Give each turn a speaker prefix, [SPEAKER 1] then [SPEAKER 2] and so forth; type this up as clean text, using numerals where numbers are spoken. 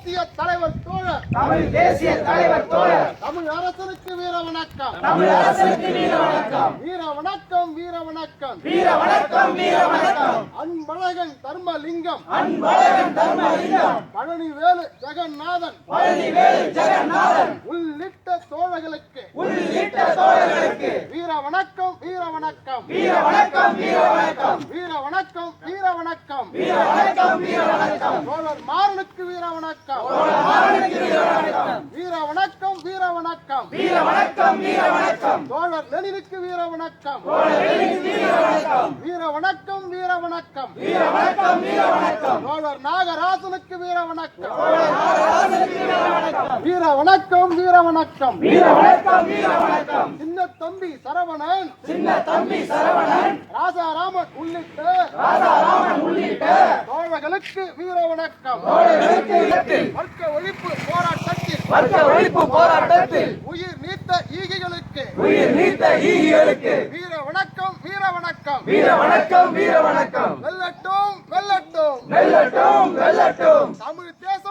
[SPEAKER 1] தேசிய தலைவர் தோழர்
[SPEAKER 2] தமிழ் தேசிய தலைவர் தோழர்
[SPEAKER 1] தமிழ் அரசனுக்கு வீர வணக்கம்.
[SPEAKER 2] தமிழ் அரசுக்கு வீர வணக்கம்.
[SPEAKER 1] வீர வணக்கம் வீர வணக்கம்
[SPEAKER 2] வீர வணக்கம் வீர வணக்கம்.
[SPEAKER 1] அன்பழகன் தர்மலிங்கம்
[SPEAKER 2] அன்பழகன் தர்மலிங்கம்
[SPEAKER 1] பழனிவேலு ஜெகநாதன்
[SPEAKER 2] பழனிவேலு ஜெகநாதன்
[SPEAKER 1] உள்ளிட்ட தோழர்களுக்கு
[SPEAKER 2] உள்ளிட்ட தோழர்களுக்கு
[SPEAKER 1] வீர வணக்கம் வீர வணக்கம்
[SPEAKER 2] வீர வணக்கம் வீர வணக்கம்.
[SPEAKER 1] வீர வணக்கம் வீர வணக்கம்
[SPEAKER 2] வீர வணக்கம் வீர வணக்கம்.
[SPEAKER 1] தோழர் மாறனுக்கு வீர வணக்கம்.
[SPEAKER 2] மாறனுக்கு வீர வணக்கம்.
[SPEAKER 1] வீர வணக்கம் வீர வணக்கம்
[SPEAKER 2] வீர வணக்கம் வீர வணக்கம்.
[SPEAKER 1] தோழர் லெனினுக்கு வீர வணக்கம்.
[SPEAKER 2] வீர வணக்கம்.
[SPEAKER 1] வீர வணக்கம் வீர வணக்கம்
[SPEAKER 2] வீர வணக்கம் வீர வணக்கம்.
[SPEAKER 1] தோழர் நாகராசனுக்கு வீர வணக்கம்.
[SPEAKER 2] வீர வணக்கம்.
[SPEAKER 1] வீர வணக்கம் வீர வணக்கம்
[SPEAKER 2] வீர வணக்கம் வீர வணக்கம்.
[SPEAKER 1] சின்ன தம்பி சரவணன்
[SPEAKER 2] சின்ன தம்பி சரவணன்
[SPEAKER 1] ராசாராமன் உள்ளிட்ட
[SPEAKER 2] ராதாராமன் உள்ளிட்ட
[SPEAKER 1] தோழர்களுக்கு வீர வணக்கம்.
[SPEAKER 2] தோழர்களுக்கு
[SPEAKER 1] வர்க்க ஒழிப்பு போராட்டத்தில்
[SPEAKER 2] வர்க்க ஒழிப்பு போராட்டத்தில்
[SPEAKER 1] உயிர் நீத்த ஈகிகளுக்கு
[SPEAKER 2] உயிர் நீத்த ஈகிகளுக்கு
[SPEAKER 1] வீர வணக்கம் வீர வணக்கம்
[SPEAKER 2] வீர வணக்கம் வீர வணக்கம்.